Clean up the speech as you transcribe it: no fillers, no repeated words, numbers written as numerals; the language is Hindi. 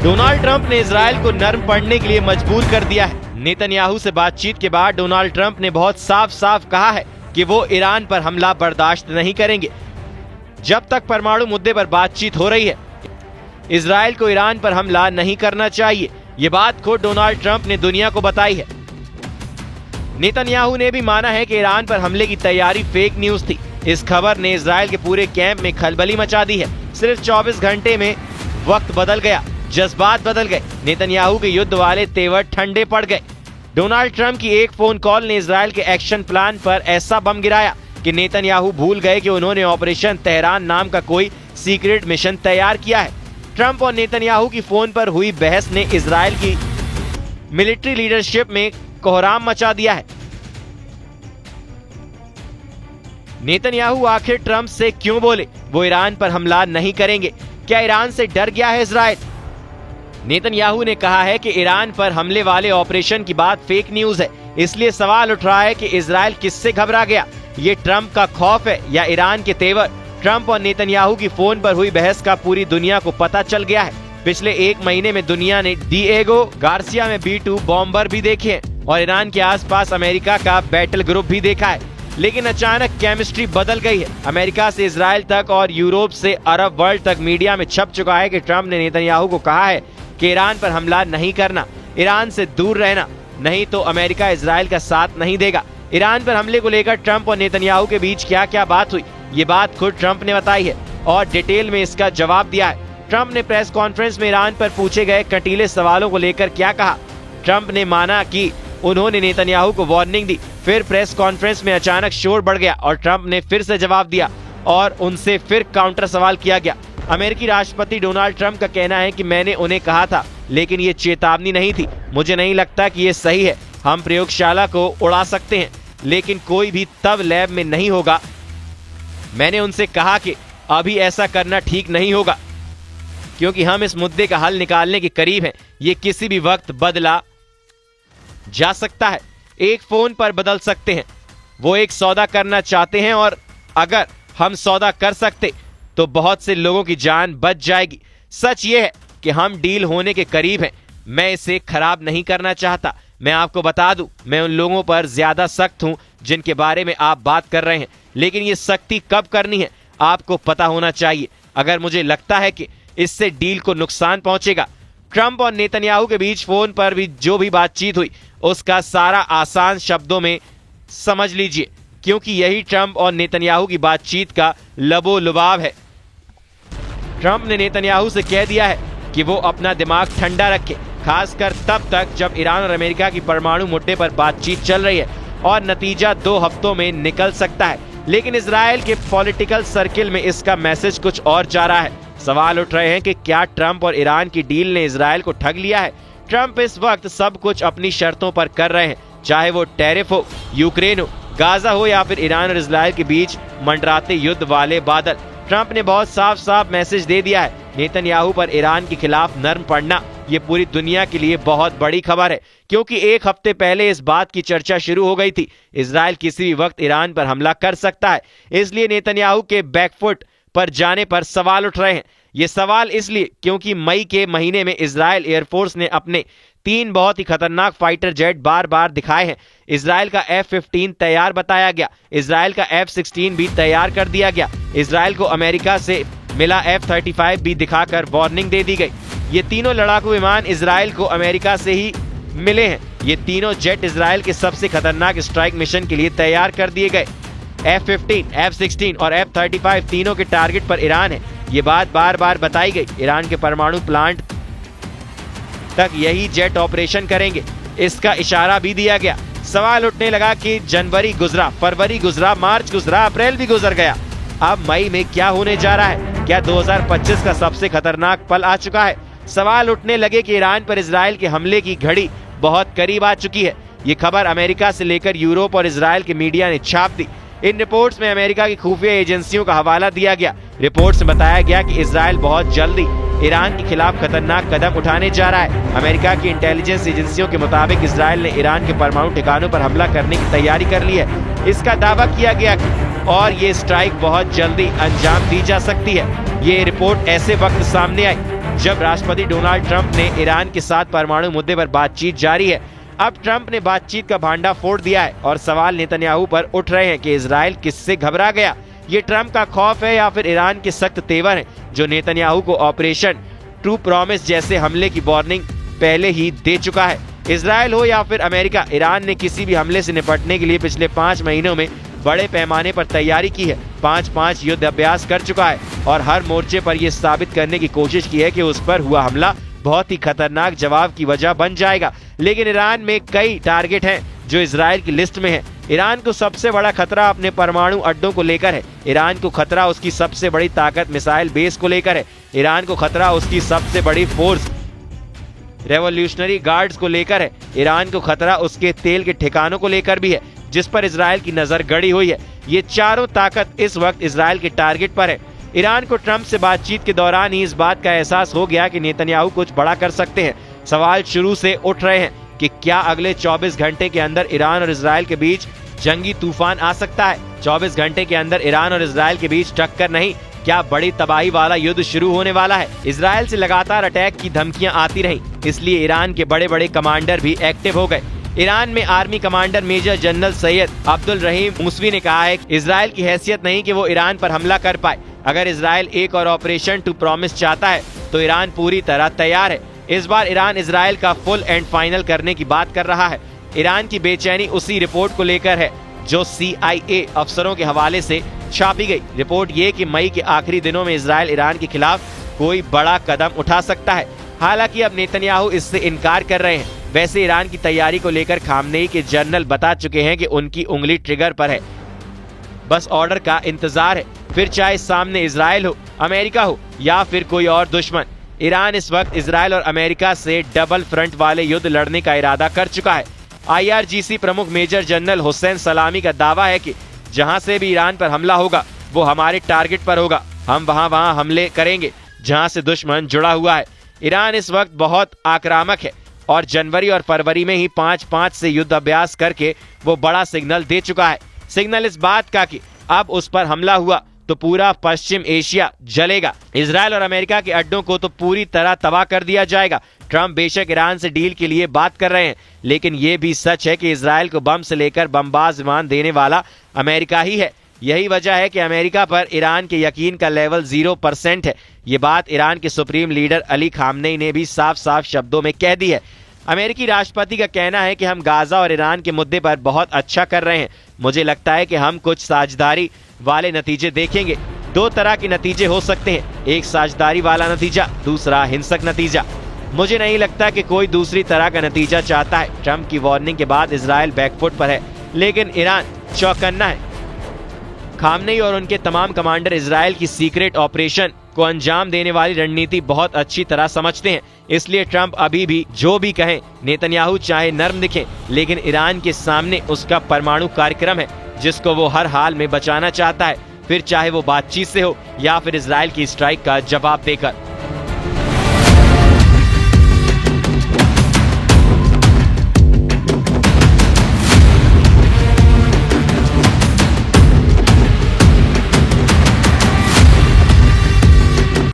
डोनाल्ड ट्रंप ने इजराइल को नर्म पड़ने के लिए मजबूर कर दिया है। नेतन्याहू से बातचीत के बाद डोनाल्ड ट्रंप ने बहुत साफ साफ कहा है कि वो ईरान पर हमला बर्दाश्त नहीं करेंगे। जब तक परमाणु मुद्दे पर बातचीत हो रही है, इजराइल को ईरान पर हमला नहीं करना चाहिए। ये बात खुद डोनाल्ड ट्रंप ने दुनिया को बताई है। नेतन्याहू ने भी माना है कि ईरान पर हमले की तैयारी फेक न्यूज थी। इस खबर ने इजराइल के पूरे कैंप में खलबली मचा दी है। सिर्फ 24 घंटे में वक्त बदल गया, जज्बात बदल गए, नेतन्याहू के युद्ध वाले तेवर ठंडे पड़ गए। डोनाल्ड ट्रंप की एक फोन कॉल ने इजराइल के एक्शन प्लान पर ऐसा बम गिराया कि नेतन्याहू भूल गए कि उन्होंने ऑपरेशन तेहरान नाम का कोई सीक्रेट मिशन तैयार किया है। ट्रंप और नेतन्याहू की फोन पर हुई बहस ने इजराइल की मिलिट्री लीडरशिप में कोहराम मचा दिया है। नेतन्याहू आखिर ट्रंप से क्यों बोले वो ईरान पर हमला नहीं करेंगे? क्या ईरान से डर गया है इजराइल? नेतन्याहू ने कहा है कि ईरान पर हमले वाले ऑपरेशन की बात फेक न्यूज है, इसलिए सवाल उठ रहा है कि इजराइल किससे घबरा गया? ये ट्रंप का खौफ है या ईरान के तेवर? ट्रंप और नेतन्याहू की फोन पर हुई बहस का पूरी दुनिया को पता चल गया है। पिछले एक महीने में दुनिया ने डिएगो गार्सिया में B-2 बॉम्बर भी देखे हैं और ईरान के आसपास अमेरिका का बैटल ग्रुप भी देखा है। लेकिन अचानक केमिस्ट्री बदल गई है। अमेरिका से इजराइल तक और यूरोप से अरब वर्ल्ड तक मीडिया में छप चुका है कि ट्रंप ने नेतन्याहू को कहा है कि ईरान पर हमला नहीं करना, ईरान से दूर रहना, नहीं तो अमेरिका इजराइल का साथ नहीं देगा। ईरान पर हमले को लेकर ट्रंप और नेतन्याहू के बीच क्या क्या बात हुई, ये बात खुद ट्रंप ने बताई है और डिटेल में इसका जवाब दिया है। ट्रंप ने प्रेस कॉन्फ्रेंस में ईरान पर पूछे गए कटीले सवालों को लेकर क्या कहा? ट्रंप ने माना कि उन्होंने नेतन्याहू को वार्निंग दी। फिर प्रेस कॉन्फ्रेंस में अचानक शोर बढ़ गया और ट्रंप ने फिर से जवाब दिया और उनसे फिर काउंटर सवाल किया गया। अमेरिकी राष्ट्रपति डोनाल्ड ट्रंप का कहना है कि मैंने उन्हें कहा था, लेकिन ये चेतावनी नहीं थी। मुझे नहीं लगता कि ये सही है। हम प्रयोगशाला को उड़ा सकते हैं, लेकिन कोई भी तब लैब में नहीं होगा। मैंने उनसे कहा कि अभी ऐसा करना ठीक नहीं होगा, क्योंकि हम इस मुद्दे का हल निकालने के करीब हैं। ये किसी भी वक्त बदला जा सकता है, एक फोन पर बदल सकते हैं। वो एक सौदा करना चाहते हैं और अगर हम सौदा कर सकते तो बहुत से लोगों की जान बच जाएगी। सच ये है कि हम डील होने के करीब हैं। मैं इसे खराब नहीं करना चाहता। मैं आपको बता दूं, मैं उन लोगों पर ज्यादा सख्त हूं जिनके बारे में आप बात कर रहे हैं, लेकिन ये सख्ती कब करनी है आपको पता होना चाहिए। अगर मुझे लगता है कि इससे डील को नुकसान पहुंचेगा। ट्रंप और नेतन्याहू के बीच फोन पर भी जो भी बातचीत हुई उसका सारा आसान शब्दों में समझ लीजिए, क्योंकि यही ट्रंप और नेतन्याहू की बातचीत का लबो लुबाब है। ट्रंप ने नेतन्याहू से कह दिया है कि वो अपना दिमाग ठंडा रखे, खासकर तब तक जब ईरान और अमेरिका की परमाणु मुद्दे पर बातचीत चल रही है और नतीजा 2 हफ्तों में निकल सकता है। लेकिन इजराइल के पॉलिटिकल सर्किल में इसका मैसेज कुछ और जा रहा है। सवाल उठ रहे हैं कि क्या ट्रंप और ईरान की डील ने इजराइल को ठग लिया है? ट्रंप इस वक्त सब कुछ अपनी शर्तों पर कर रहे हैं, चाहे वो टैरिफ हो, यूक्रेन हो, गाजा हो या फिर ईरान और इजराइल के बीच मंडराते युद्ध वाले बादल। ट्रंप ने बहुत साफ साफ मैसेज दे दिया है। नेतन्याहू पर ईरान के खिलाफ नर्म पड़ना ये पूरी दुनिया के लिए बहुत बड़ी खबर है, क्योंकि एक हफ्ते पहले इस बात की चर्चा शुरू हो गई थी इजराइल किसी भी वक्त ईरान पर हमला कर सकता है। इसलिए नेतन्याहू के बैकफुट पर जाने पर सवाल उठ रहे हैं। ये सवाल इसलिए क्योंकि मई के महीने में इजराइल एयरफोर्स ने अपने 3 बहुत ही खतरनाक फाइटर जेट बार बार दिखाए हैं। इजराइल का F-15 तैयार बताया गया, इजराइल का F-16 भी तैयार कर दिया गया, इजराइल को अमेरिका से मिला F-35 भी दिखाकर वार्निंग दे दी गई। ये तीनों लड़ाकू विमान इजराइल को अमेरिका से ही मिले हैं। ये तीनों जेट इजराइल के सबसे खतरनाक स्ट्राइक मिशन के लिए तैयार कर दिए गए। F-15, F-16 और F-35 तीनों के टारगेट पर ईरान है। ये बात बार बार बताई गई। ईरान के परमाणु प्लांट तक यही जेट ऑपरेशन करेंगे, इसका इशारा भी दिया गया। सवाल उठने लगा कि जनवरी गुजरा, फरवरी गुजरा, मार्च गुजरा, अप्रैल भी गुजर गया। अब मई में क्या होने जा रहा है? क्या 2025 का सबसे खतरनाक पल आ चुका है? सवाल उठने लगे कि ईरान पर इजराइल के हमले की घड़ी बहुत करीब आ चुकी है। ये खबर अमेरिका से लेकर यूरोप और इजराइल के मीडिया ने छाप दी। इन रिपोर्ट्स में अमेरिका की खुफिया एजेंसियों का हवाला दिया गया। रिपोर्ट्स में बताया गया कि इजराइल बहुत जल्दी ईरान के खिलाफ खतरनाक कदम उठाने जा रहा है। अमेरिका की इंटेलिजेंस एजेंसियों के मुताबिक इजराइल ने ईरान के परमाणु ठिकानों पर हमला करने की तैयारी कर ली है। इसका दावा किया गया और ये स्ट्राइक बहुत जल्दी अंजाम दी जा सकती है। ये रिपोर्ट ऐसे वक्त सामने आई जब राष्ट्रपति डोनाल्ड ट्रंप ने ईरान के साथ परमाणु मुद्दे पर बातचीत जारी है। अब ट्रंप ने बातचीत का भांडा फोड़ दिया है और सवाल नेतन्याहू पर उठ रहे हैं कि इजराइल किससे घबरा गया। ये ट्रंप का खौफ है या फिर ईरान के सख्त तेवर हैं, जो नेतन्याहू को ऑपरेशन ट्रू प्रॉमिस जैसे हमले की वार्निंग पहले ही दे चुका है। इजराइल हो या फिर अमेरिका, ईरान ने किसी भी हमले से निपटने के लिए पिछले 5 महीनों में बड़े पैमाने पर तैयारी की है। 5 युद्ध अभ्यास कर चुका है और हर मोर्चे पर यह साबित करने की कोशिश की है कि उस पर हुआ हमला बहुत ही खतरनाक जवाब की वजह बन जाएगा। लेकिन ईरान में कई टारगेट हैं जो इजराइल की लिस्ट में है। ईरान को सबसे बड़ा खतरा अपने परमाणु अड्डों को लेकर है। ईरान को खतरा उसकी सबसे बड़ी ताकत मिसाइल बेस को लेकर है। ईरान को खतरा उसकी सबसे बड़ी फोर्स रेवोल्यूशनरी गार्ड्स को लेकर है। ईरान को खतरा उसके तेल के ठिकानों को लेकर भी है, जिस पर इजराइल की नजर गड़ी हुई है। ये चारों ताकत इस वक्त इजराइल के टारगेट पर है। ईरान को ट्रंप से बातचीत के दौरान ही इस बात का एहसास हो गया कि नेतन्याहू कुछ बड़ा कर सकते हैं। सवाल शुरू से उठ रहे हैं कि क्या अगले 24 घंटे के अंदर ईरान और इजराइल के बीच जंगी तूफान आ सकता है। 24 घंटे के अंदर ईरान और इजराइल के बीच टक्कर नहीं, क्या बड़ी तबाही वाला युद्ध शुरू होने वाला है। इजराइल से लगातार अटैक की धमकियां आती रहीं, इसलिए ईरान के बड़े बड़े कमांडर भी एक्टिव हो गए। ईरान में army commander major general Sayyed Abdul Rahim Mousavi ने कहा है इजराइल की हैसियत नहीं कि वो ईरान पर हमला कर पाए। अगर इजराइल एक और ऑपरेशन टू प्रॉमिस चाहता है तो ईरान पूरी तरह तैयार है। इस बार ईरान इजराइल का फुल एंड फाइनल करने की बात कर रहा है। ईरान की बेचैनी उसी रिपोर्ट को लेकर है जो CIA अफसरों के हवाले से छापी गई। रिपोर्ट ये कि मई के आखिरी दिनों में इजराइल ईरान के खिलाफ कोई बड़ा कदम उठा सकता है। हालांकि अब नेतन्याहू इससे इनकार कर रहे हैं। वैसे ईरान की तैयारी को लेकर खामनेई के जनरल बता चुके हैं कि उनकी उंगली ट्रिगर पर है, बस ऑर्डर का इंतजार है। फिर चाहे सामने इजराइल हो, अमेरिका हो या फिर कोई और दुश्मन, ईरान इस वक्त इजराइल और अमेरिका से डबल फ्रंट वाले युद्ध लड़ने का इरादा कर चुका है। IRGC प्रमुख मेजर जनरल हुसैन सलामी का दावा है कि जहां से भी ईरान पर हमला होगा वो हमारे टारगेट पर होगा। हम वहां हमले करेंगे जहां से दुश्मन जुड़ा हुआ है। ईरान इस वक्त बहुत आक्रामक है और जनवरी और फरवरी में ही 5-5 से युद्ध अभ्यास करके वो बड़ा सिग्नल दे चुका है। सिग्नल इस बात का कि अब उस पर हमला हुआ तो पूरा पश्चिम एशिया जलेगा। इजराइल और अमेरिका के अड्डों को तो पूरी तरह तबाह कर दिया जाएगा। ट्रंप बेशक ईरान से डील के लिए बात कर रहे हैं, लेकिन ये भी सच है कि इजराइल को बम से लेकर बमबाज विमान देने वाला अमेरिका ही है। यही वजह है कि अमेरिका पर ईरान के यकीन का लेवल 0% है। ये बात ईरान के सुप्रीम लीडर अली खामनेई ने भी साफ साफ शब्दों में कह दी है। अमेरिकी राष्ट्रपति का कहना है कि हम गाजा और ईरान के मुद्दे पर बहुत अच्छा कर रहे हैं। मुझे लगता है कि हम कुछ साझेदारी वाले नतीजे देखेंगे। 2 तरह के नतीजे हो सकते हैं, एक साझेदारी वाला नतीजा, दूसरा हिंसक नतीजा। मुझे नहीं लगता कि कोई दूसरी तरह का नतीजा चाहता है। ट्रंप की वार्निंग के बाद इजराइल बैकफुट पर है, लेकिन ईरान चौकन्ना है। खामनेई और उनके तमाम कमांडर इजराइल की सीक्रेट ऑपरेशन को अंजाम देने वाली रणनीति बहुत अच्छी तरह समझते हैं। इसलिए ट्रंप अभी भी जो भी कहें, नेतन्याहू चाहे नर्म दिखें, लेकिन ईरान के सामने उसका परमाणु कार्यक्रम है जिसको वो हर हाल में बचाना चाहता है, फिर चाहे वो बातचीत से हो या फिर इजराइल की स्ट्राइक का जवाब देकर।